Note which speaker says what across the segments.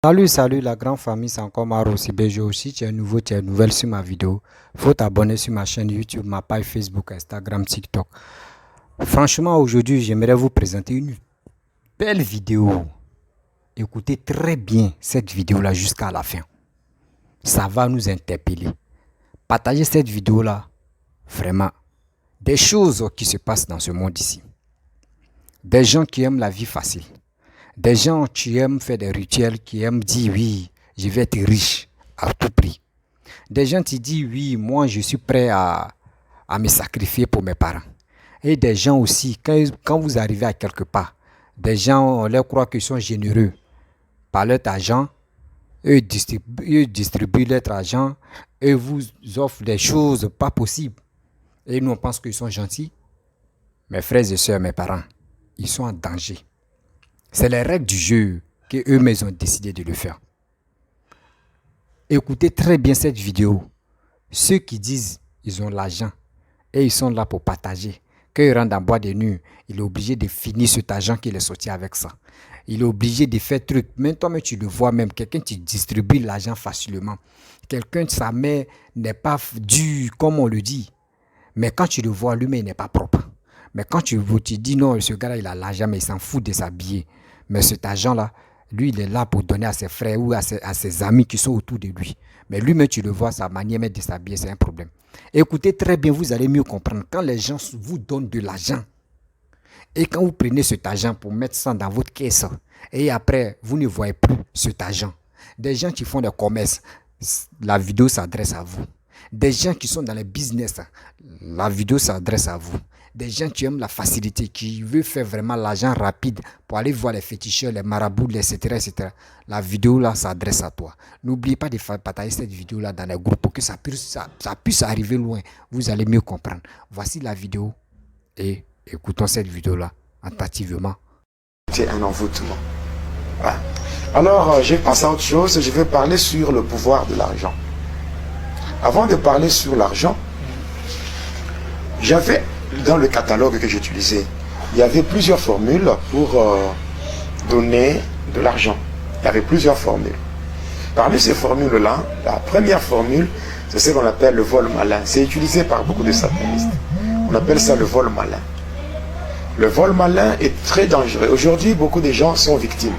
Speaker 1: Salut la grande famille, c'est encore Maro Sibejo aussi. Tu es nouveau, tu es nouvelle sur ma vidéo. Faut t'abonner sur ma chaîne YouTube, ma page Facebook, Instagram, TikTok. Franchement, aujourd'hui, j'aimerais vous présenter une belle vidéo. Écoutez très bien cette vidéo-là jusqu'à la fin. Ça va nous interpeller. Partagez cette vidéo-là, vraiment. Des choses qui se passent dans ce monde ici. Des gens qui aiment la vie facile. Des gens qui aiment faire des rituels, qui aiment dire oui, je vais être riche à tout prix. Des gens qui disent oui, moi je suis prêt à me sacrifier pour mes parents. Et des gens aussi, quand vous arrivez à quelque part, des gens, on leur croit qu'ils sont généreux par leur argent, eux distribuent leur argent, eux vous offrent des choses pas possibles. Et nous on pense qu'ils sont gentils. Mes frères et sœurs, mes parents, ils sont en danger. C'est les règles du jeu qu'eux-mêmes ont décidé de le faire. Écoutez très bien cette vidéo. Ceux qui disent qu'ils ont l'argent et ils sont là pour partager. Quand ils rentrent en boîte de nuit, il est obligé de finir cet argent qu'il est sorti avec ça. Il est obligé de faire truc. Même toi-même, tu le vois même. Quelqu'un qui distribue l'argent facilement. Quelqu'un, sa main n'est pas dure, comme on le dit. Mais quand tu le vois, lui-même, il n'est pas propre. Mais quand tu dis non, ce gars-là, il a l'argent, mais il s'en fout de s'habiller. Mais cet argent-là, lui, il est là pour donner à ses frères ou à ses amis qui sont autour de lui. Mais lui-même, tu le vois, sa manière de s'habiller, c'est un problème. Écoutez très bien, vous allez mieux comprendre. Quand les gens vous donnent de l'argent, et quand vous prenez cet argent pour mettre ça dans votre caisse, et après, vous ne voyez plus cet argent. Des gens qui font des commerces, la vidéo s'adresse à vous. Des gens qui sont dans les business, la vidéo s'adresse à vous. Des gens qui aiment la facilité, qui veulent faire vraiment l'argent rapide pour aller voir les féticheurs, les marabouts, etc., etc. La vidéo là s'adresse à toi. N'oubliez pas de partager cette vidéo là dans les groupes pour que ça puisse arriver loin. Vous allez mieux comprendre. Voici la vidéo et écoutons cette vidéo là attentivement.
Speaker 2: C'est un envoûtement. Ouais. Alors, j'ai pensé à autre chose. Je vais parler sur le pouvoir de l'argent. Avant de parler sur l'argent, j'avais dans le catalogue que j'utilisais, il y avait plusieurs formules pour donner de l'argent. Il y avait plusieurs formules. Parmi ces formules-là, la première formule, c'est ce qu'on appelle le vol malin. C'est utilisé par beaucoup de satanistes. On appelle ça le vol malin. Le vol malin est très dangereux. Aujourd'hui, beaucoup de gens sont victimes.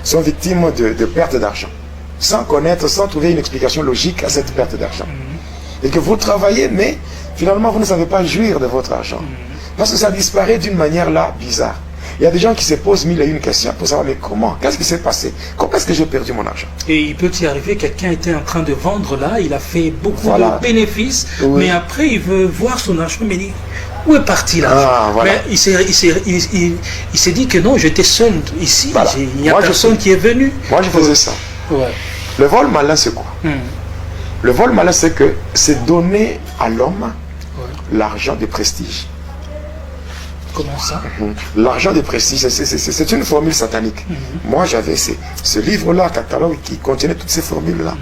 Speaker 2: Sont victimes de perte d'argent. Sans connaître, sans trouver une explication logique à cette perte d'argent. Et que vous travaillez, mais finalement, vous ne savez pas jouir de votre argent. Parce que ça disparaît d'une manière là bizarre. Il y a des gens qui se posent mille et une questions pour savoir, mais comment? Qu'est-ce qui s'est passé? Comment est-ce que j'ai perdu mon argent?
Speaker 3: Et il peut y arriver, quelqu'un était en train de vendre là, il a fait beaucoup de bénéfices, mais après il veut voir son argent, mais il dit, où est parti l'argent? Mais il s'est dit que non, j'étais seul ici, il n'y a personne qui est venu.
Speaker 2: Moi je faisais ça. Le vol malin c'est quoi? Le vol malin c'est que c'est donner à l'homme l'argent de prestige.
Speaker 3: Comment ça?
Speaker 2: L'argent de prestige, c'est une formule satanique. Moi, j'avais ce livre-là, catalogue, qui contenait toutes ces formules-là.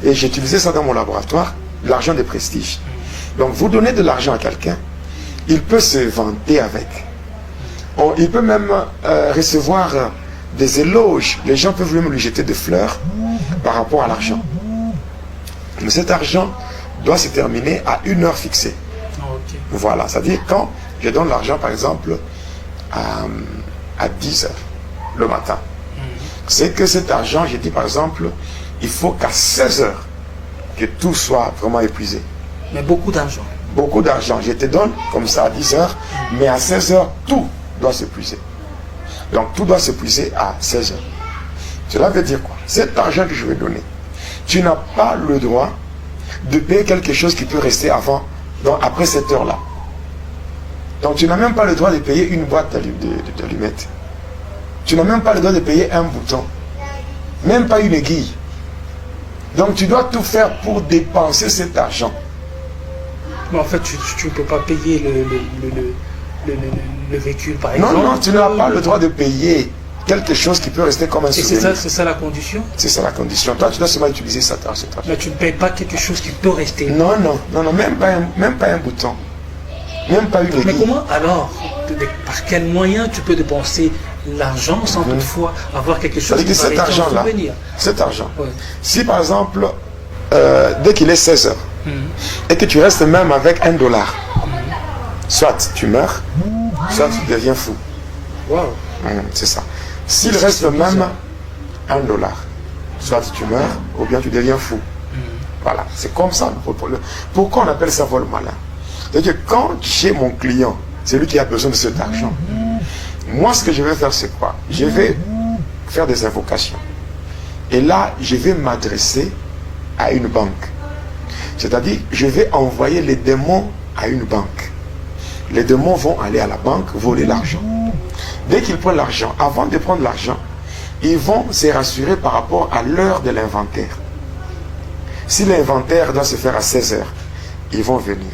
Speaker 2: Et j'utilisais ça dans mon laboratoire, l'argent de prestige. Donc, vous donnez de l'argent à quelqu'un, il peut se vanter avec. Il peut même recevoir des éloges. Les gens peuvent même lui jeter des fleurs par rapport à l'argent. Mais cet argent doit se terminer à une heure fixée. Voilà, c'est-à-dire quand je donne l'argent, par exemple, à 10 heures le matin. C'est que cet argent, j'ai dit par exemple, il faut qu'à 16 heures, que tout soit vraiment épuisé.
Speaker 3: Mais beaucoup d'argent.
Speaker 2: Beaucoup d'argent. Je te donne comme ça à 10 heures, mais à 16 heures, tout doit s'épuiser. Donc tout doit s'épuiser à 16 heures. Cela veut dire quoi? Cet argent que je vais donner, tu n'as pas le droit de payer quelque chose qui peut rester après cette heure-là. Donc tu n'as même pas le droit de payer une boîte d'allumettes. Tu n'as même pas le droit de payer un bouton. Même pas une aiguille. Donc tu dois tout faire pour dépenser cet argent.
Speaker 3: Mais en fait, tu ne peux pas payer le véhicule par exemple.
Speaker 2: Non, tu n'as pas le droit de payer quelque chose qui peut rester comme un souvenir.
Speaker 3: Et c'est ça la condition?
Speaker 2: C'est ça la condition. Toi, tu dois seulement utiliser cet argent.
Speaker 3: Mais tu ne payes pas quelque chose qui peut rester?
Speaker 2: Non, même pas un bouton. Même pas une aiguille.
Speaker 3: Mais comment alors, par quel moyen tu peux dépenser l'argent sans toutefois avoir quelque chose
Speaker 2: qui cet argent-là, cet argent, si par exemple, dès qu'il est 16 heures, et que tu restes même avec $1, soit tu meurs, soit tu deviens fou.
Speaker 3: Wow.
Speaker 2: C'est ça. S'il reste même $1, soit tu meurs, ou bien tu deviens fou. Voilà, c'est comme ça. Pourquoi on appelle ça vol malin? C'est-à-dire que quand j'ai mon client, c'est lui qui a besoin de cet argent, moi ce que je vais faire c'est quoi? Je vais faire des invocations. Et là, je vais m'adresser à une banque. C'est-à-dire, je vais envoyer les démons à une banque. Les démons vont aller à la banque voler l'argent. Dès qu'ils prennent l'argent, avant de prendre l'argent, ils vont se rassurer par rapport à l'heure de l'inventaire. Si l'inventaire doit se faire à 16 heures, ils vont venir.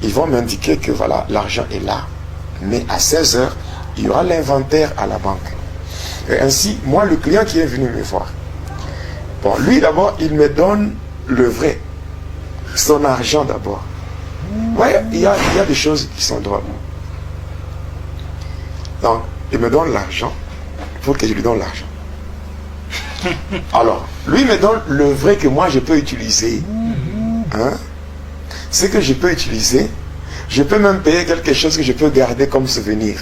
Speaker 2: Ils vont m'indiquer que voilà, l'argent est là. Mais à 16 heures, il y aura l'inventaire à la banque. Et ainsi, moi, le client qui est venu me voir, bon, lui d'abord, il me donne le vrai. Son argent d'abord. Ouais, il y a des choses qui sont drôles. Donc, il me donne l'argent pour que je lui donne l'argent. Alors, lui me donne le vrai que moi je peux utiliser. Hein? Ce que je peux utiliser, je peux même payer quelque chose que je peux garder comme souvenir.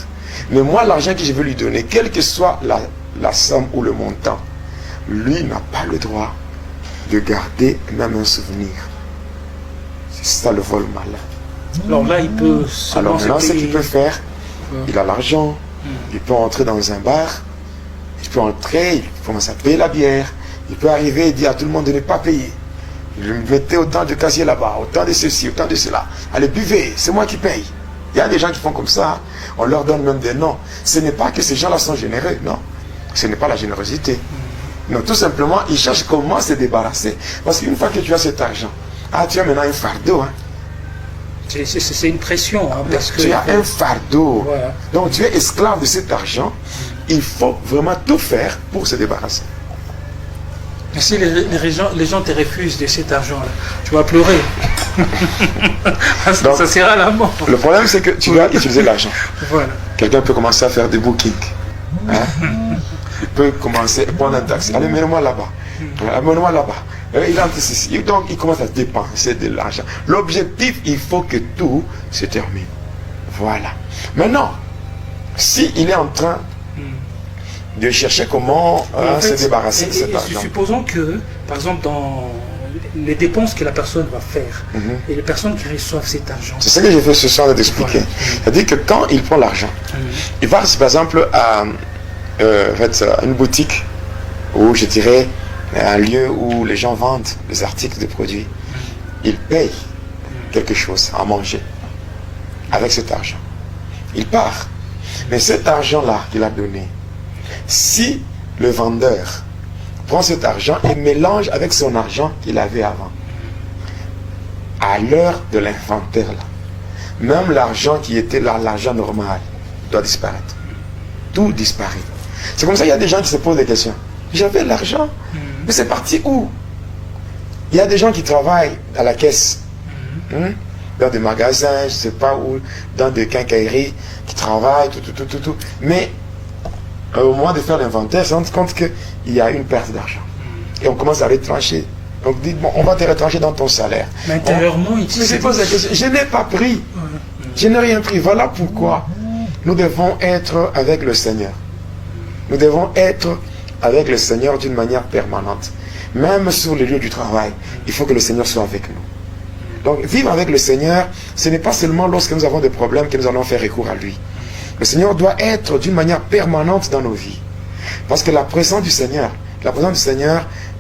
Speaker 2: Mais moi, l'argent que je veux lui donner, quelle que soit la somme ou le montant, lui n'a pas le droit de garder même un souvenir. C'est ça le vol malin.
Speaker 3: Alors là, il peut...
Speaker 2: Alors maintenant, ce qu'il peut faire, il a l'argent, il peut entrer dans un bar, il peut entrer, il commence à payer la bière, il peut arriver et dire à tout le monde de ne pas payer. Il mettait autant de casiers là-bas, autant de ceci, autant de cela. Allez, buvez, c'est moi qui paye. Il y a des gens qui font comme ça, on leur donne même des noms. Ce n'est pas que ces gens-là sont généreux, non. Ce n'est pas la générosité. Non, tout simplement, ils cherchent comment se débarrasser. Parce qu'une fois que tu as cet argent, tu as maintenant un fardeau. Hein.
Speaker 3: C'est une pression. Hein, parce que
Speaker 2: tu as un fardeau. Voilà. Donc tu es esclave de cet argent. Il faut vraiment tout faire pour se débarrasser.
Speaker 3: Mais si les gens te refusent de cet argent-là, tu vas pleurer. Donc, ça sera la mort.
Speaker 2: Le problème, c'est que tu vas utiliser l'argent.
Speaker 3: Voilà.
Speaker 2: Quelqu'un peut commencer à faire des bookings. Hein? Il peut commencer à prendre un taxi. Allez, mets-moi là-bas. Amène-moi là-bas. Il entre ici. Donc, il commence à dépenser de l'argent. L'objectif, il faut que tout se termine. Voilà. Maintenant, s'il est en train de chercher comment se débarrasser de cet argent.
Speaker 3: Supposons que, par exemple, dans les dépenses que la personne va faire, et les personnes qui reçoivent cet argent.
Speaker 2: C'est ce que j'ai fait ce soir d'expliquer. Voilà. C'est-à-dire que quand il prend l'argent, il va, par exemple, à une boutique où, je dirais, un lieu où les gens vendent des articles de produits. Il paye quelque chose à manger avec cet argent. Il part. Mais cet argent-là qu'il a donné, si le vendeur prend cet argent et mélange avec son argent qu'il avait avant, à l'heure de l'inventaire, là, même l'argent qui était là, l'argent normal, doit disparaître. Tout disparaît. C'est comme ça qu'il y a des gens qui se posent des questions. J'avais l'argent, mais c'est parti où? Il y a des gens qui travaillent à la caisse, dans des magasins, je ne sais pas où, dans des quincailleries, qui travaillent, tout. Mais au moment de faire l'inventaire, on se rend compte qu'il y a une perte d'argent. Et on commence à retrancher. Donc, dit, bon, on va te retrancher dans ton salaire.
Speaker 3: Mais intérieurement, il se
Speaker 2: pose la question. Je n'ai pas pris. Je n'ai rien pris. Voilà pourquoi nous devons être avec le Seigneur. Nous devons être avec le Seigneur d'une manière permanente. Même sur les lieux du travail, il faut que le Seigneur soit avec nous. Donc, vivre avec le Seigneur, ce n'est pas seulement lorsque nous avons des problèmes que nous allons faire recours à lui. Le Seigneur doit être d'une manière permanente dans nos vies. Parce que la présence du Seigneur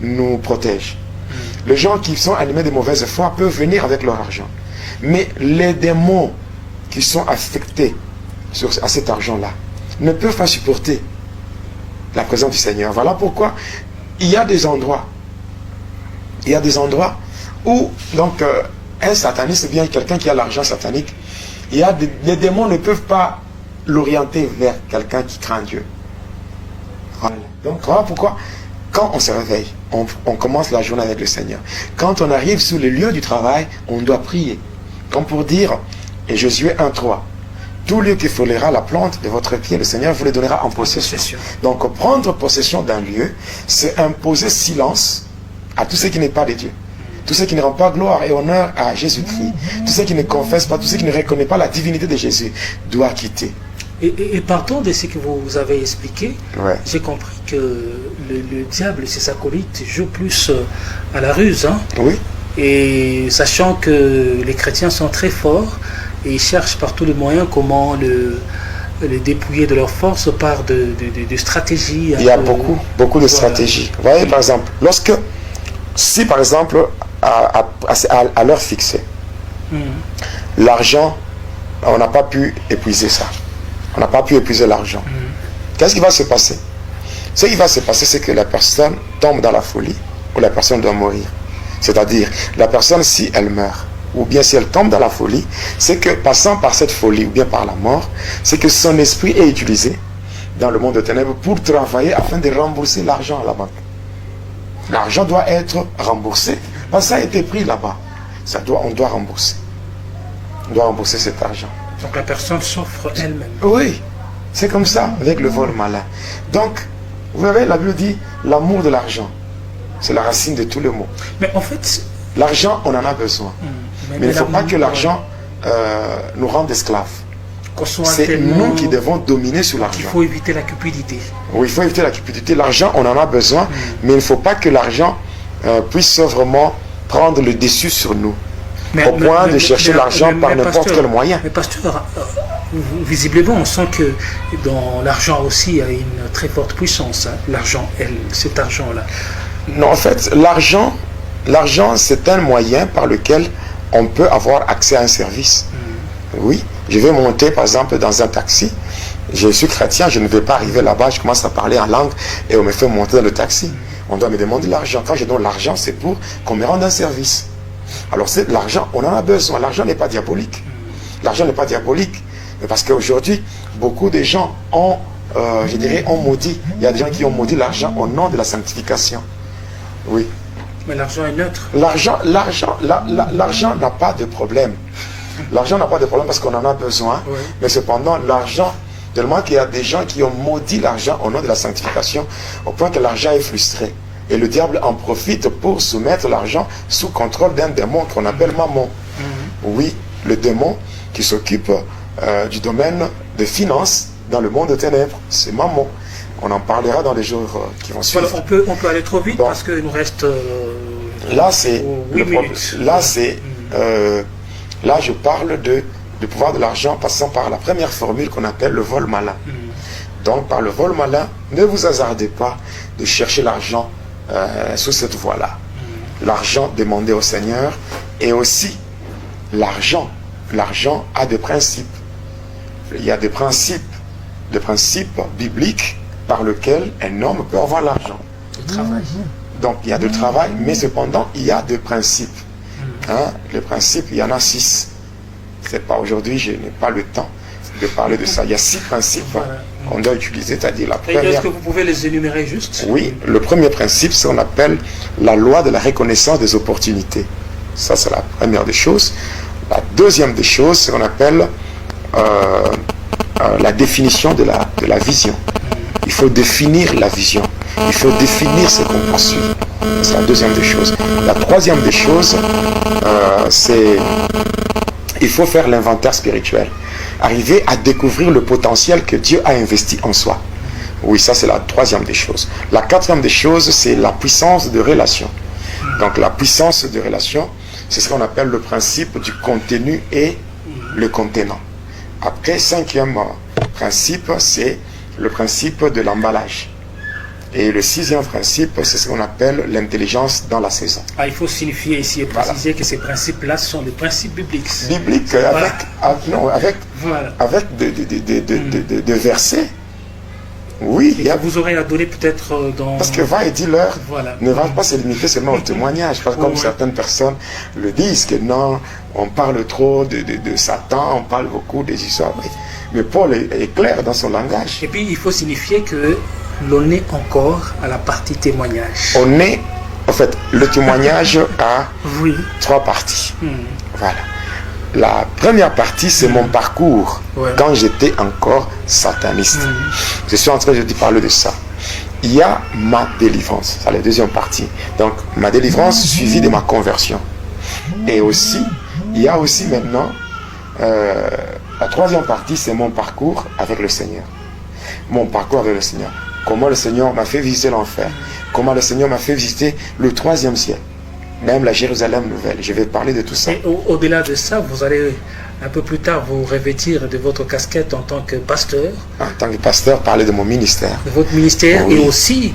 Speaker 2: nous protège. Les gens qui sont animés de mauvaise foi peuvent venir avec leur argent. Mais les démons qui sont affectés à cet argent-là ne peuvent pas supporter la présence du Seigneur. Voilà pourquoi il y a des endroits où donc un sataniste, bien quelqu'un qui a l'argent satanique, les démons ne peuvent pas l'orienter vers quelqu'un qui craint Dieu. Voilà. Donc voilà pourquoi quand on se réveille, on commence la journée avec le Seigneur. Quand on arrive sur le lieu du travail, on doit prier. Comme pour dire, et Josué 1:3, tout lieu qui foulera la plante de votre pied, le Seigneur vous le donnera en possession. Donc prendre possession d'un lieu, c'est imposer silence à tout ce qui n'est pas de Dieu. Tout ce qui ne rend pas gloire et honneur à Jésus-Christ, tout ce qui ne confesse pas, tout ce qui ne reconnaît pas la divinité de Jésus, doit quitter.
Speaker 3: Et partant de ce que vous avez expliqué,
Speaker 2: Ouais.
Speaker 3: j'ai compris que le diable et ses acolytes jouent plus à la ruse. Hein?
Speaker 2: Oui.
Speaker 3: Et sachant que les chrétiens sont très forts et ils cherchent par tous les moyens comment le dépouiller de leur force par de stratégies.
Speaker 2: Il y a beaucoup de stratégies. Vous voyez, par exemple, si par exemple, à l'heure fixée, l'argent, on n'a pas pu épuiser ça. On n'a pas pu épuiser l'argent. Qu'est-ce qui va se passer? Ce qui va se passer, c'est que la personne tombe dans la folie ou la personne doit mourir. C'est-à-dire, la personne, si elle meurt, ou bien si elle tombe dans la folie, c'est que passant par cette folie ou bien par la mort, c'est que son esprit est utilisé dans le monde de ténèbres pour travailler afin de rembourser l'argent à la banque. L'argent doit être remboursé parce que ça a été pris là-bas. On doit rembourser. On doit rembourser cet argent.
Speaker 3: Donc la personne souffre elle-même.
Speaker 2: Oui, c'est comme ça avec le vol malin. Donc, vous savez, la Bible dit l'amour de l'argent, c'est la racine de tous les maux.
Speaker 3: Mais en fait,
Speaker 2: l'argent, on en a besoin. Mais il ne faut pas que l'argent nous rende esclaves. C'est nous qui devons dominer sur l'argent.
Speaker 3: Il faut éviter la cupidité.
Speaker 2: Oui, il faut éviter la cupidité. L'argent, on en a besoin, mais il ne faut pas que l'argent puisse vraiment prendre le dessus sur nous. Au point de chercher l'argent par n'importe quel moyen.
Speaker 3: Mais pasteur, visiblement, on sent que dans l'argent aussi, il y a une très forte puissance. Hein, l'argent, cet argent-là.
Speaker 2: Non, en fait, l'argent, c'est un moyen par lequel on peut avoir accès à un service. Oui, je vais monter, par exemple, dans un taxi. Je suis chrétien, je ne vais pas arriver là-bas, je commence à parler en langue et on me fait monter dans le taxi. On doit me demander de l'argent. Quand je donne l'argent, c'est pour qu'on me rende un service. Alors, l'argent, on en a besoin. L'argent n'est pas diabolique. L'argent n'est pas diabolique. Parce qu'aujourd'hui, beaucoup de gens ont maudit. Il y a des gens qui ont maudit l'argent au nom de la sanctification. Oui.
Speaker 3: Mais l'argent est neutre.
Speaker 2: L'argent n'a pas de problème. L'argent n'a pas de problème parce qu'on en a besoin. Oui. Mais cependant, l'argent, tellement qu'il y a des gens qui ont maudit l'argent au nom de la sanctification, au point que l'argent est frustré. Et le diable en profite pour soumettre l'argent sous contrôle d'un démon qu'on appelle Mammon. Oui, le démon qui s'occupe du domaine des finances dans le monde des ténèbres. C'est Mammon. On en parlera dans les jours qui vont suivre.
Speaker 3: Voilà, on peut aller trop vite parce qu'il nous reste
Speaker 2: là, c'est
Speaker 3: 8 minutes.
Speaker 2: Là, je parle du pouvoir de l'argent passant par la première formule qu'on appelle le vol malin. Donc, par le vol malin, ne vous hasardez pas de chercher l'argent sous cette voie-là. L'argent demandé au Seigneur et aussi l'argent. L'argent a des principes. Il y a des principes bibliques par lesquels un homme peut avoir l'argent.
Speaker 3: Le travail.
Speaker 2: Donc, il y a du travail, mais cependant, il y a des principes. Hein? Les principes, il y en a 6. C'est pas aujourd'hui, je n'ai pas le temps de parler de ça. Il y a 6 principes qu'on doit utiliser, c'est-à-dire la première.
Speaker 3: Est-ce que vous pouvez les énumérer juste?
Speaker 2: Oui, le premier principe, c'est ce qu'on appelle la loi de la reconnaissance des opportunités. Ça, c'est la première des choses. La deuxième des choses, c'est ce qu'on appelle la définition de la vision. Il faut définir la vision. Il faut définir ce qu'on poursuit. C'est la deuxième des choses. La troisième des choses, c'est il faut faire l'inventaire spirituel. Arriver à découvrir le potentiel que Dieu a investi en soi. Oui, ça c'est la troisième des choses. La quatrième des choses, c'est la puissance de relation. Donc la puissance de relation, c'est ce qu'on appelle le principe du contenu et le contenant. Après, cinquième principe, c'est le principe de l'emballage. Et le sixième principe, c'est ce qu'on appelle l'intelligence dans la saison.
Speaker 3: Ah, il faut signifier ici et préciser que ces principes-là sont des principes bibliques.
Speaker 2: Bibliques, avec des versets. Oui,
Speaker 3: il y a... Vous aurez à donner peut-être dans...
Speaker 2: Parce que va et dis-leur ne va pas se limiter seulement au témoignage. Parce que comme certaines personnes le disent, que non, on parle trop de Satan, on parle beaucoup des histoires. Mais Paul est clair dans son langage.
Speaker 3: Et puis il faut signifier que l'on est encore à la partie témoignage.
Speaker 2: On est, en fait, le témoignage a 3 parties. Voilà. la première partie, c'est mon parcours quand j'étais encore sataniste. Je suis en train de te parler de ça. Il y a ma délivrance, c'est la deuxième partie. Donc, ma délivrance suivie de ma conversion. Et aussi, il y a aussi maintenant, la troisième partie, c'est mon parcours avec le Seigneur. Mon parcours avec le Seigneur. Comment le Seigneur m'a fait visiter l'enfer. Comment le Seigneur m'a fait visiter le troisième ciel. Même la Jérusalem nouvelle. Je vais parler de tout ça.
Speaker 3: Et au-delà de ça, vous allez un peu plus tard vous revêtir de votre casquette en tant que pasteur.
Speaker 2: En tant que pasteur, parler de mon ministère.
Speaker 3: De votre ministère et aussi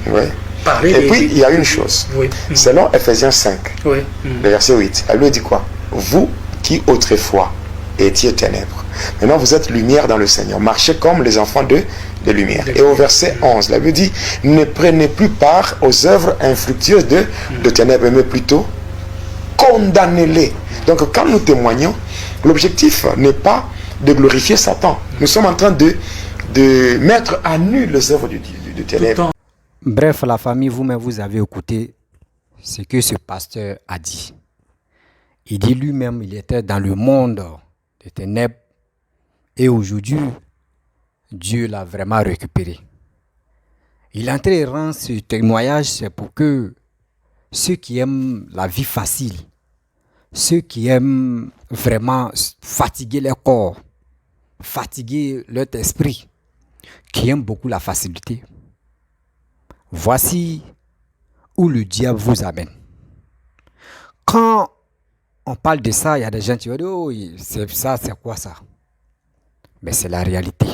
Speaker 3: parler
Speaker 2: Et puis, il y a une chose. Selon Ephésiens 5, le verset 8, elle lui dit quoi? Vous qui autrefois étiez ténèbres, maintenant vous êtes lumière dans le Seigneur. Marchez comme les enfants de lumière. Et au verset 11, la Bible dit, ne prenez plus part aux œuvres infructueuses de ténèbres, mais plutôt condamnez-les. Donc quand nous témoignons, l'objectif n'est pas de glorifier Satan. Nous sommes en train de mettre à nu les œuvres de ténèbres.
Speaker 1: Bref, la famille, vous-même, vous avez écouté ce que ce pasteur a dit. Il dit lui-même, il était dans le monde des ténèbres et aujourd'hui, Dieu l'a vraiment récupéré. Il est en train de rendre ce témoignage, c'est pour que ceux qui aiment la vie facile, ceux qui aiment vraiment fatiguer leur corps, fatiguer leur esprit, qui aiment beaucoup la facilité, voici où le diable vous amène. Quand on parle de ça, il y a des gens qui vont dire, oh, c'est ça, c'est quoi ça? Mais c'est la réalité.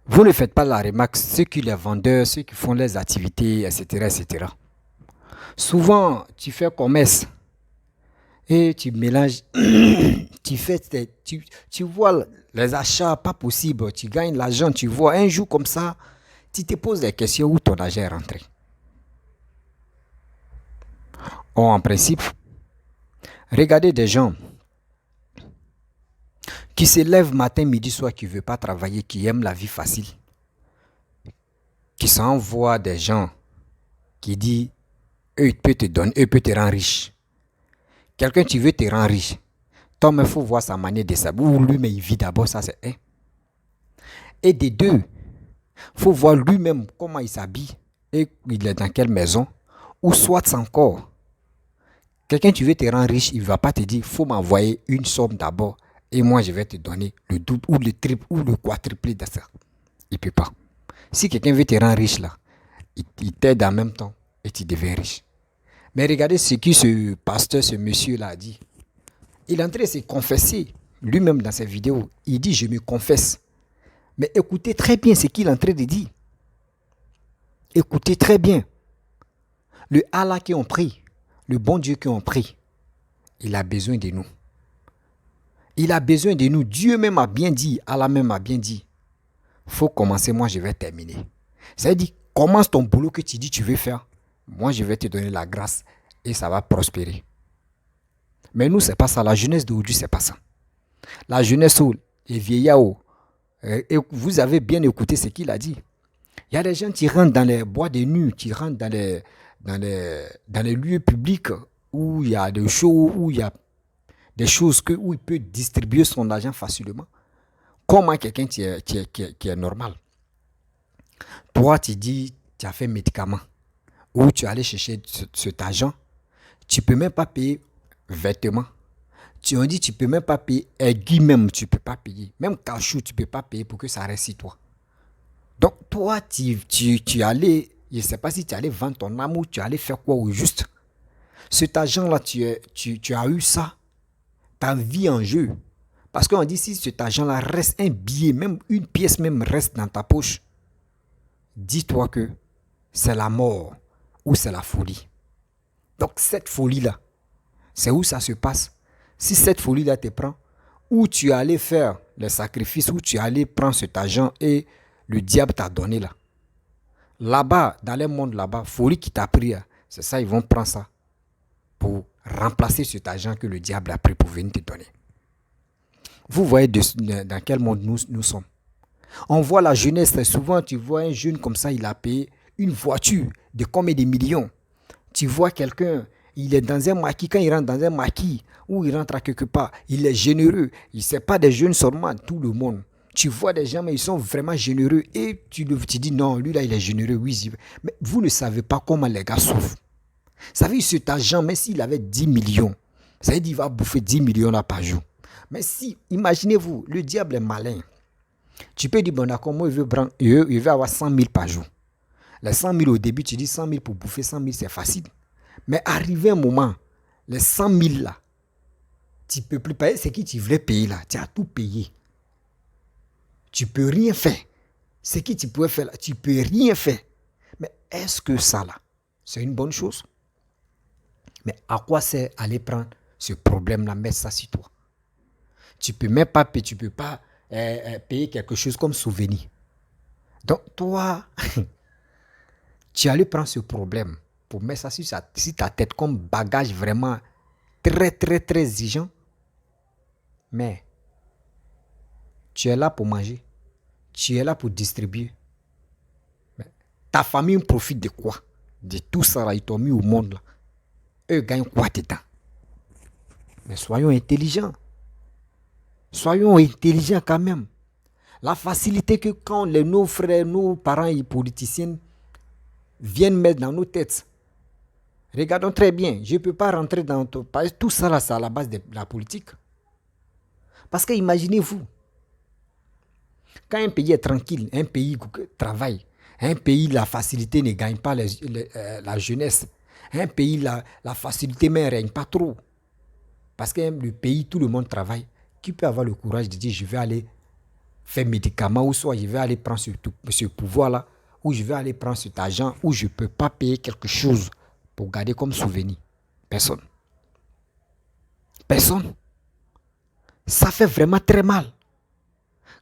Speaker 1: Vous ne faites pas la remarque, ceux qui les vendeurs, ceux qui font les activités, etc., etc. Souvent, tu fais commerce et tu mélanges, tu vois les achats pas possibles, tu gagnes l'argent, tu vois un jour comme ça, tu te poses des questions où ton argent est rentré. Or, en principe, regardez des gens qui se lèvent matin, midi, soir, qui ne veulent pas travailler, qui aiment la vie facile, qui s'envoient des gens qui disent, eux, ils peuvent te donner, eux, peuvent te rendre riche. Quelqu'un qui veut te rendre riche, toi, il faut voir sa manière de s'habiller, ou lui, mais il vit d'abord, ça c'est un. Et des deux, il faut voir lui-même comment il s'habille, et il est dans quelle maison, ou soit encore, quelqu'un qui veut te rendre riche, il ne va pas te dire, il faut m'envoyer une somme d'abord, et moi, je vais te donner le double ou le triple ou le quadruple de ça. Il ne peut pas. Si quelqu'un veut te rendre riche, là, il t'aide en même temps et tu deviens riche. Mais regardez ce que ce pasteur, ce monsieur-là a dit. Il est en train de se confesser. Lui-même dans ses vidéos, il dit, je me confesse. Mais écoutez très bien ce qu'il est en train de dire. Écoutez très bien. Le Allah qui ont pris, le bon Dieu qui ont pris, il a besoin de nous. Il a besoin de nous. Dieu même a bien dit, Allah même a bien dit, il faut commencer, moi je vais terminer. C'est-à-dire, commence ton boulot que tu dis tu veux faire. Moi je vais te donner la grâce et ça va prospérer. Mais nous, c'est pas ça. La jeunesse d'aujourd'hui, c'est pas ça. La jeunesse, les vieillards, et vous avez bien écouté ce qu'il a dit. Il y a des gens qui rentrent dans les bois de nuit, qui rentrent dans les lieux publics où il y a des shows, où il y a des choses où il peut distribuer son argent facilement. Comment quelqu'un qui est normal? Toi, tu dis, tu as fait un médicament, ou tu es allé chercher cet argent, tu ne peux même pas payer vêtements. Tu as dit, tu ne peux même pas payer aiguille même, tu ne peux pas payer. Même cachou, tu ne peux pas payer pour que ça reste sur toi. Donc, toi, tu allais, je ne sais pas si tu allais vendre ton âme ou tu allais faire quoi au juste. Cet argent-là, tu as eu ça, ta vie en jeu. Parce qu'on dit, si cet argent-là reste un billet, même une pièce même reste dans ta poche, dis-toi que c'est la mort ou c'est la folie. Donc, cette folie-là, c'est où ça se passe. Si cette folie-là te prend, où tu allais faire les sacrifices, où tu allais prendre cet argent et le diable t'a donné là. Là-bas, dans le monde là-bas, folie qui t'a pris, c'est ça, ils vont prendre ça pour remplacer cet argent que le diable a pris pour venir te donner. Vous voyez dans quel monde nous sommes. On voit la jeunesse, souvent tu vois un jeune comme ça, il a payé une voiture de combien de millions. Tu vois quelqu'un, Il est dans un maquis. Quand il rentre dans un maquis, ou il rentre à quelque part, il est généreux. Ce n'est pas des jeunes seulement, tout le monde. Tu vois des gens, mais ils sont vraiment généreux. Et tu dis, non, lui là, il est généreux. Oui, mais vous ne savez pas comment les gars souffrent. Ça veut dire cet argent, même s'il avait 10 millions, ça veut dire qu'il va bouffer 10 millions là par jour. Mais si, imaginez-vous, le diable est malin. Tu peux dire, bon d'accord, moi il veut avoir 100 000 par jour. Les 100 000 au début, tu dis 100 000 pour bouffer 100 000, c'est facile. Mais arrivé un moment, les 100 000 là, tu ne peux plus payer ce que tu voulais payer là. Tu as tout payé. Tu ne peux rien faire. Ce que tu pouvais faire là, tu ne peux rien faire. Mais est-ce que ça là, c'est une bonne chose? Mais à quoi sert aller prendre ce problème-là, mettre ça sur toi? Tu ne peux même pas payer, tu peux pas payer quelque chose comme souvenir. Donc toi, tu allais prendre ce problème pour mettre ça sur ta tête comme bagage vraiment très, très, très exigeant. Mais tu es là pour manger. Tu es là pour distribuer. Mais ta famille profite de quoi? De tout ça là, ils t'ont mis au monde là. Eux gagnent quoi dedans? Mais soyons intelligents. Soyons intelligents quand même. La facilité que quand nos frères, nos parents et politiciens viennent mettre dans nos têtes. Regardons très bien. Je ne peux pas rentrer dans tout ça là, c'est à la base de la politique. Parce que imaginez-vous, quand un pays est tranquille, un pays travaille, un pays la facilité ne gagne pas la jeunesse, un pays la facilité ne règne pas trop. Parce que le pays, tout le monde travaille. Qui peut avoir le courage de dire je vais aller faire médicaments ou soit je vais aller prendre ce pouvoir-là ou je vais aller prendre cet argent ou je ne peux pas payer quelque chose pour garder comme souvenir? Personne. Personne. Ça fait vraiment très mal.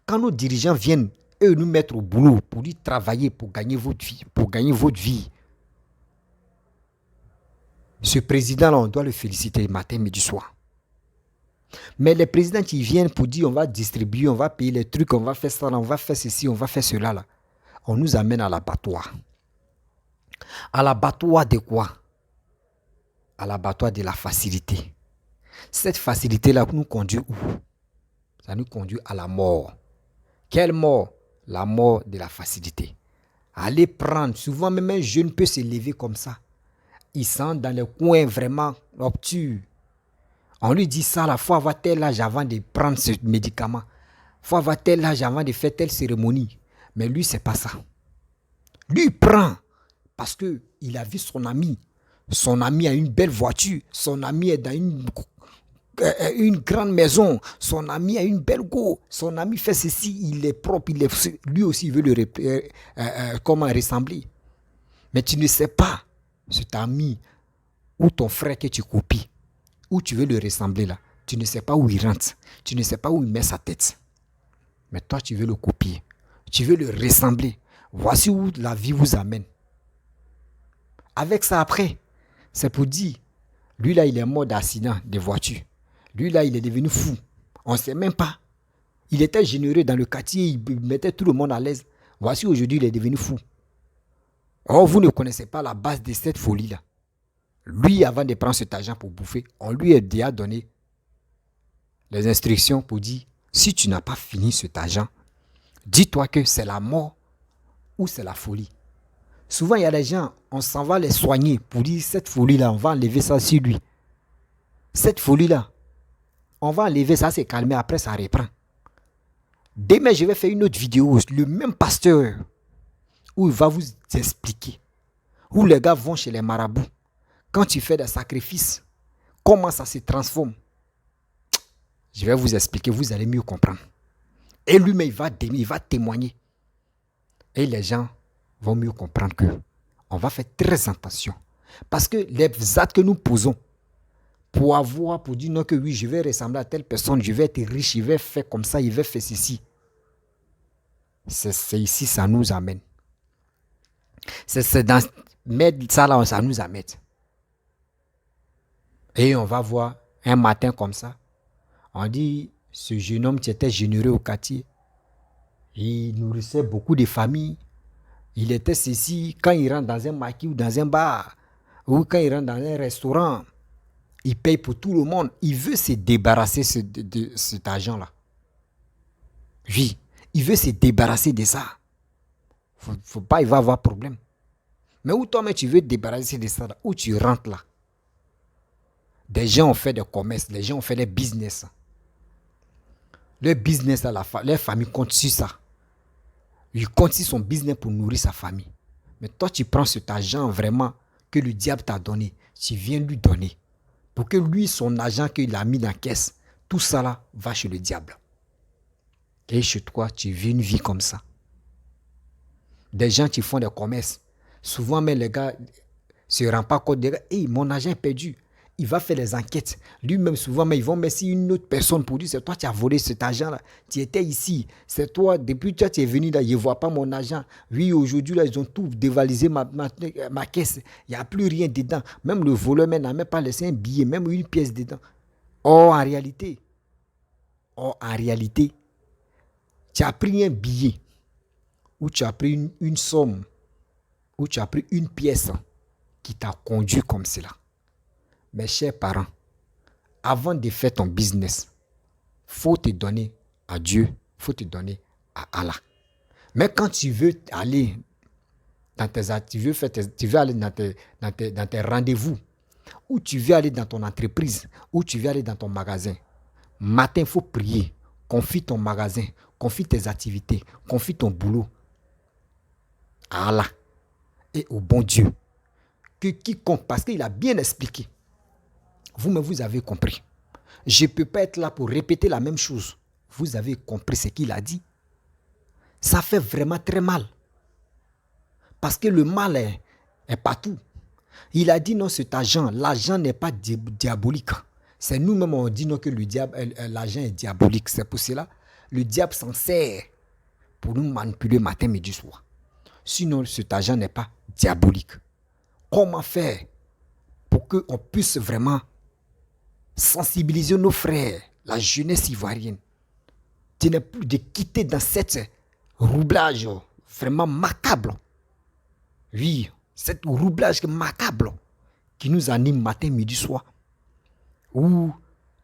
Speaker 1: Quand nos dirigeants viennent, eux, nous mettre au boulot pour y travailler, pour gagner votre vie, ce président-là, on doit le féliciter matin, midi, soir. Mais les présidents qui viennent pour dire on va distribuer, on va payer les trucs, on va faire ça, on va faire ceci, on va faire cela, là, on nous amène à l'abattoir. À l'abattoir de quoi? À l'abattoir de la facilité. Cette facilité-là nous conduit où? Ça nous conduit à la mort. Quelle mort? La mort de la facilité. Aller prendre, souvent même un jeune peut se lever comme ça. Il sent dans le coin vraiment obtus. On lui dit ça, il faut avoir tel âge avant de prendre ce médicament. Il faut avoir tel âge avant de faire telle cérémonie. Mais lui, c'est pas ça. Lui, il prend parce qu'il a vu son ami. Son ami a une belle voiture. Son ami est dans une grande maison. Son ami a une belle go. Son ami fait ceci, il est propre. Lui aussi, il veut comment ressembler. Mais tu ne sais pas, cet ami ou ton frère que tu copies, où tu veux le ressembler là, tu ne sais pas où il rentre, tu ne sais pas où il met sa tête. Mais toi, tu veux le copier, tu veux le ressembler. Voici où la vie vous amène. Avec ça après, c'est pour dire, lui là, il est mort d'accident de voiture. Lui là, il est devenu fou. On ne sait même pas. Il était généreux dans le quartier, il mettait tout le monde à l'aise. Voici aujourd'hui, il est devenu fou. Or, vous ne connaissez pas la base de cette folie-là. Lui, avant de prendre cet argent pour bouffer, on lui a déjà donné les instructions pour dire, si tu n'as pas fini cet argent, dis-toi que c'est la mort ou c'est la folie. Souvent, il y a des gens, on s'en va les soigner pour dire, cette folie-là, on va enlever ça sur lui. Cette folie-là, on va enlever ça, c'est calmer, après ça reprend. Demain, je vais faire une autre vidéo, le même pasteur, où il va vous expliquer, où les gars vont chez les marabouts. Quand tu fais des sacrifices, comment ça se transforme? Je vais vous expliquer, vous allez mieux comprendre. Et lui-même, il va témoigner. Et les gens vont mieux comprendre que on va faire très attention. Parce que les actes que nous posons, pour dire non que oui, je vais ressembler à telle personne, je vais être riche, je vais faire comme ça, je vais faire ceci. C'est ici, ça nous amène. C'est dans mettre ça là, ça nous amène. Et on va voir un matin comme ça. On dit, ce jeune homme qui était généreux au quartier, il nourrissait beaucoup de familles. Il était ceci, quand il rentre dans un maquis ou dans un bar, Ou quand il rentre dans un restaurant, il paye pour tout le monde. Il veut se débarrasser de cet argent-là. Oui, il veut se débarrasser de ça. Faut pas, il va avoir problème. Mais où toi-même tu veux te débarrasser de ça, là, où tu rentres là. Des gens ont fait des commerces, des gens ont fait des business. Le business, là, leur famille compte sur ça. Il compte sur son business pour nourrir sa famille. Mais toi, tu prends cet argent vraiment que le diable t'a donné. Tu viens lui donner. Pour que lui, son argent qu'il a mis dans la caisse, tout ça là va chez le diable. Et chez toi, tu vis une vie comme ça. Des gens qui font des commerces. Souvent, mais les gars ne se rendent pas compte. Hey, mon argent est perdu. Il va faire des enquêtes. Lui-même, souvent, mais ils vont mettre une autre personne pour dire, c'est toi qui as volé cet argent-là. Tu étais ici. C'est toi, depuis que tu es venu là, ils ne voient pas mon argent. Oui, aujourd'hui, là, ils ont tout dévalisé ma caisse. Il n'y a plus rien dedans. Même le voleur n'a même pas laissé un billet, même une pièce dedans. En réalité, tu as pris un billet, ou tu as pris une somme, ou tu as pris une pièce qui t'a conduit comme cela. Mes chers parents, avant de faire ton business, faut te donner à Dieu, faut te donner à Allah. Mais quand tu veux aller dans tu veux aller dans tes rendez-vous, ou tu veux aller dans ton entreprise, ou tu veux aller dans ton magasin, matin, il faut prier. Confie ton magasin, confie tes activités, confie ton boulot à Allah et au bon Dieu. Que quiconque, parce qu'il a bien expliqué. Vous-même, vous avez compris. Je ne peux pas être là pour répéter la même chose. Vous avez compris ce qu'il a dit. Ça fait vraiment très mal. Parce que le mal est partout. Il a dit non, cet argent, l'argent n'est pas diabolique. C'est nous-mêmes, on dit non que l'argent est diabolique. C'est pour cela, le diable s'en sert pour nous manipuler matin, midi, soir. Sinon, cet argent n'est pas diabolique. Comment faire pour qu'on puisse vraiment sensibiliser nos frères, la jeunesse ivoirienne, de quitter dans cette roublage vraiment macabre. Oui, cette roublage macabre qui nous anime matin, midi, soir. Où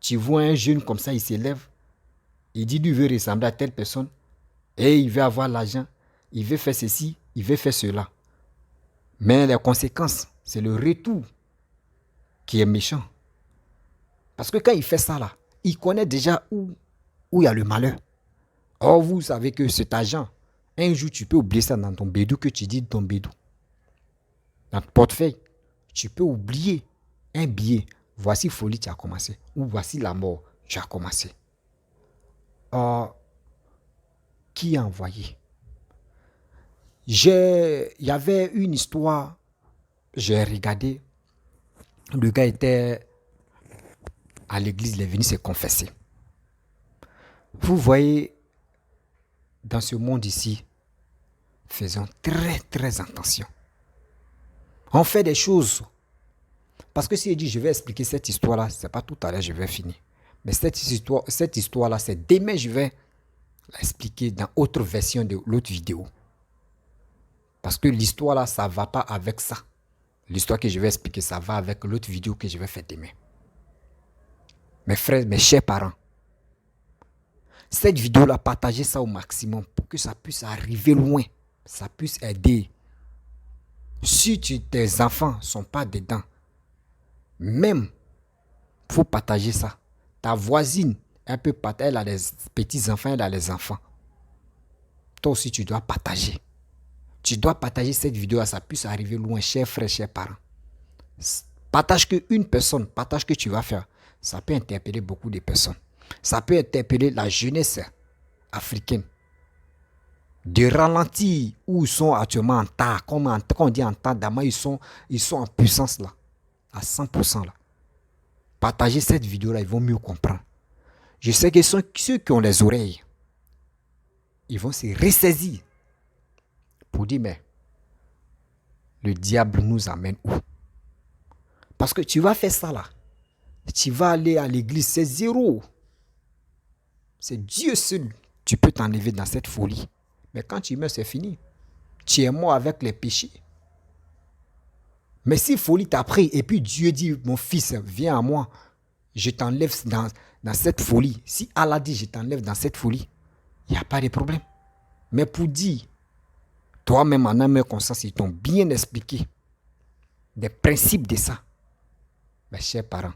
Speaker 1: tu vois un jeune comme ça, il s'élève, il dit qu'il veut ressembler à telle personne, et il veut avoir l'argent, il veut faire ceci, il veut faire cela. Mais les conséquences, c'est le retour qui est méchant. Parce que quand il fait ça là, il connaît déjà où il y a le malheur. Or, vous savez que cet argent, un jour tu peux oublier ça dans ton bédou, que tu dis ton bédou. Dans ton portefeuille, tu peux oublier un billet. Voici folie, tu as commencé. Ou voici la mort, tu as commencé. Or, qui a envoyé? Il y avait une histoire, j'ai regardé. Le gars était à l'église, il est venu se confesser. Vous voyez, dans ce monde ici, faisons très très attention. On fait des choses. Parce que si je dis je vais expliquer cette histoire-là, ce n'est pas tout à l'heure je vais finir. Mais cette histoire-là, c'est demain je vais l'expliquer dans autre version de l'autre vidéo. Parce que l'histoire là, ça ne va pas avec ça. L'histoire que je vais expliquer, ça va avec l'autre vidéo que je vais faire demain. Mes frères, mes chers parents, cette vidéo-là, partagez ça au maximum pour que ça puisse arriver loin. Ça puisse aider. Si tes enfants ne sont pas dedans, même, il faut partager ça. Ta voisine, elle a des petits-enfants, elle a les enfants. Toi aussi, tu dois partager. Tu dois partager cette vidéo, ça puisse arriver loin, chers frères, chers parents. Partage qu'une personne, partage que tu vas faire. Ça peut interpeller beaucoup de personnes. Ça peut interpeller la jeunesse africaine. De ralentir où ils sont actuellement en tas, comme on dit en tas, d'abord ils sont en puissance là, à 100% là. Partagez cette vidéo là, ils vont mieux comprendre. Je sais que ceux qui ont les oreilles, ils vont se ressaisir pour dire, mais le diable nous amène où? Parce que tu vas faire ça là. Tu vas aller à l'église, c'est zéro. C'est Dieu seul. Tu peux t'enlever dans cette folie. Mais quand tu meurs, c'est fini. Tu es mort avec les péchés. Mais si folie t'a pris, et puis Dieu dit, mon fils, viens à moi, je t'enlève dans cette folie. Si Allah dit, je t'enlève dans cette folie, il n'y a pas de problème. Mais pour dire, toi-même en âme et conscience, ils t'ont bien expliqué des principes de ça. Mes chers parents,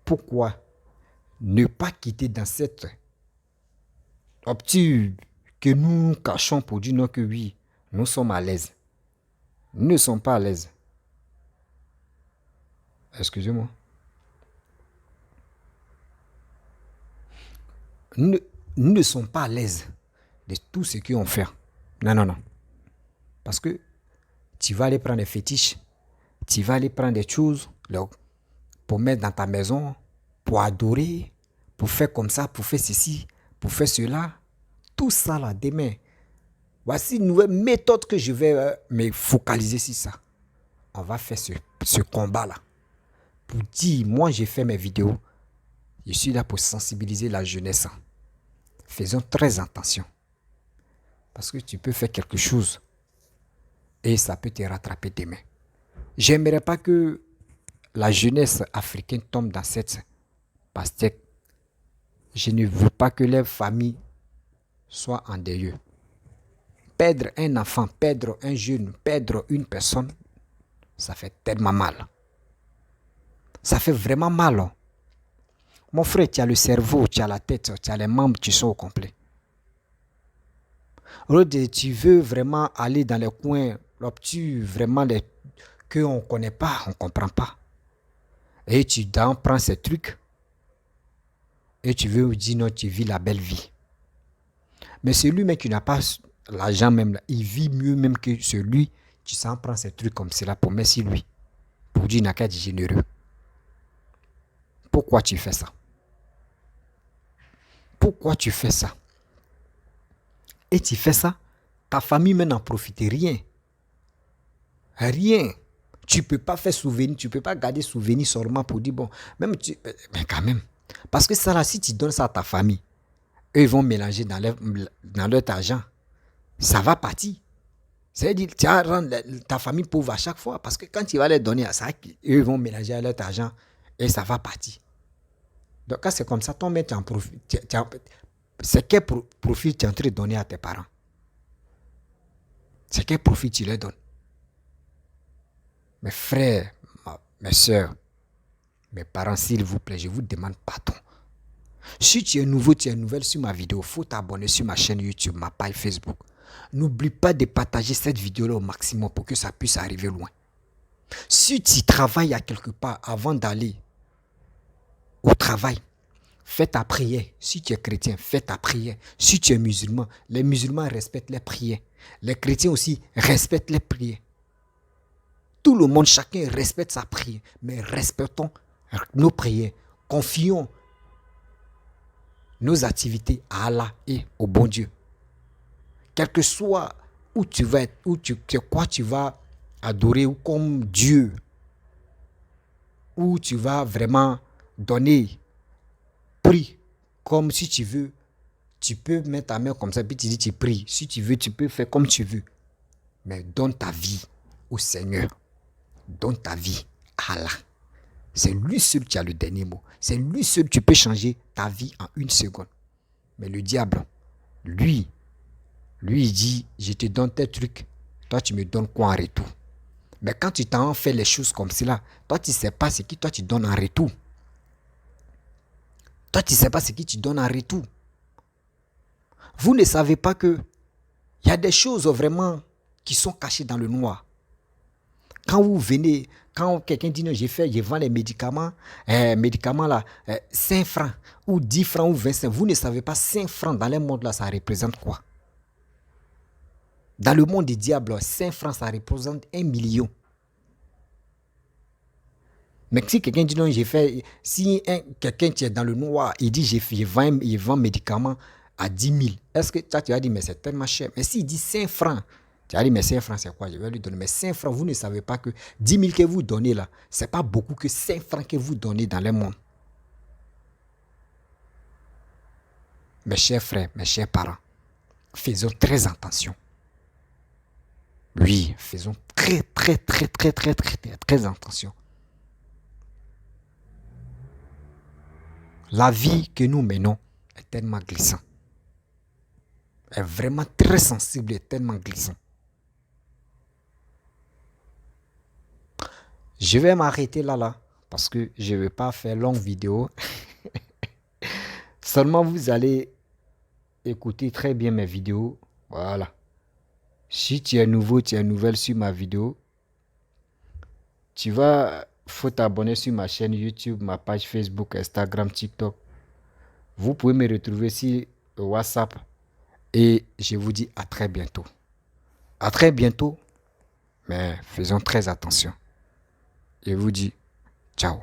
Speaker 1: pourquoi ne pas quitter dans cette optique que nous cachons pour dire non que oui, nous sommes à l'aise. Nous ne sommes pas à l'aise. Excusez-moi. Nous ne sommes pas à l'aise de tout ce qu'on fait. Non, non, non. Parce que tu vas aller prendre des fétiches, tu vas aller prendre des choses pour mettre dans ta maison, pour adorer, pour faire comme ça, pour faire ceci, pour faire cela. Tout ça là, demain. Voici une nouvelle méthode que je vais me focaliser sur ça. On va faire ce combat-là. Pour dire, moi j'ai fait mes vidéos, je suis là pour sensibiliser la jeunesse. Faisons très attention. Parce que tu peux faire quelque chose et ça peut te rattraper demain. J'aimerais pas que la jeunesse africaine tombe dans cette pastèque. Je ne veux pas que les familles soient en deuil. Perdre un enfant, perdre un jeune, perdre une personne, ça fait tellement mal. Ça fait vraiment mal. Mon frère, tu as le cerveau, tu as la tête, tu as les membres qui sont au complet. Tu veux vraiment aller dans les coins obtus, vraiment qu'on ne connaît pas, on ne comprend pas. Et tu prends ces trucs et tu veux dire non, tu vis la belle vie. Mais celui même qui n'a pas l'argent même, là, il vit mieux même que celui qui s'en prend ces trucs comme cela pour mettre sur lui. Pour dire n'a qu'à être généreux. Pourquoi tu fais ça? Pourquoi tu fais ça? Et tu fais ça, ta famille même n'en profite rien. Rien. Tu ne peux pas faire souvenir, tu ne peux pas garder souvenir seulement pour dire bon, même mais quand même. Parce que ça là, si tu donnes ça à ta famille, eux ils vont mélanger dans leur argent. Ça va partir. C'est-à-dire tu vas rendre ta famille pauvre à chaque fois. Parce que quand tu vas les donner à ça, eux vont mélanger à leur argent et ça va partir. Donc quand c'est comme ça, ton mec, tu en profites. C'est quel profit tu es en train de donner à tes parents? C'est quel profit tu leur donnes? Mes frères, mes soeurs, mes parents, s'il vous plaît, je vous demande pardon. Si tu es nouveau, tu es nouvelle sur ma vidéo, il faut t'abonner sur ma chaîne YouTube, ma page Facebook. N'oublie pas de partager cette vidéo-là au maximum pour que ça puisse arriver loin. Si tu travailles à quelque part avant d'aller au travail, fais ta prière. Si tu es chrétien, fais ta prière. Si tu es musulman, les musulmans respectent les prières. Les chrétiens aussi respectent les prières. Tout le monde, chacun respecte sa prière. Mais respectons nos prières. Confions nos activités à Allah et au bon Dieu. Quel que soit où tu vas être, quoi tu vas adorer ou comme Dieu, où tu vas vraiment donner, prie comme si tu veux. Tu peux mettre ta main comme ça, puis tu dis tu pries. Si tu veux, tu peux faire comme tu veux. Mais donne ta vie au Seigneur. Donne ta vie à Allah. C'est lui seul qui a le dernier mot. C'est lui seul qui peut changer ta vie en une seconde. Mais le diable, lui, il dit, je te donne tes trucs, toi tu me donnes quoi en retour? Mais quand tu t'en fais les choses comme cela, toi tu ne sais pas ce qui toi tu donnes en retour. Toi tu ne sais pas ce qui tu donnes en retour. Vous ne savez pas que il y a des choses vraiment qui sont cachées dans le noir. Quand vous venez, quand quelqu'un dit non, je vends les médicaments, là, 5 francs, ou 10 francs, ou 25, vous ne savez pas 5 francs dans le monde là, ça représente quoi? Dans le monde des diables, 5 francs, ça représente 1 million. Mais si quelqu'un dit non, si quelqu'un qui est dans le noir, il dit je vends médicaments à 10 000, est-ce que tu vas dire mais c'est tellement cher? Mais s'il dit 5 francs, tu vas dire mais 5 francs c'est quoi? Je vais lui donner. Mais 5 francs, vous ne savez pas que 10 000 que vous donnez là, c'est pas beaucoup que 5 francs que vous donnez dans le monde. Mes chers frères, mes chers parents, faisons très attention. Oui, faisons très attention. La vie que nous menons est tellement glissante. Est vraiment très sensible et tellement glissant. Je vais m'arrêter là parce que je ne vais pas faire longue vidéo. Seulement vous allez écouter très bien mes vidéos. Voilà. Si tu es nouveau, tu es nouvelle sur ma vidéo, faut t'abonner sur ma chaîne YouTube, ma page Facebook, Instagram, TikTok. Vous pouvez me retrouver sur WhatsApp. Et je vous dis à très bientôt. À très bientôt. Mais faisons très attention. Je vous dis ciao.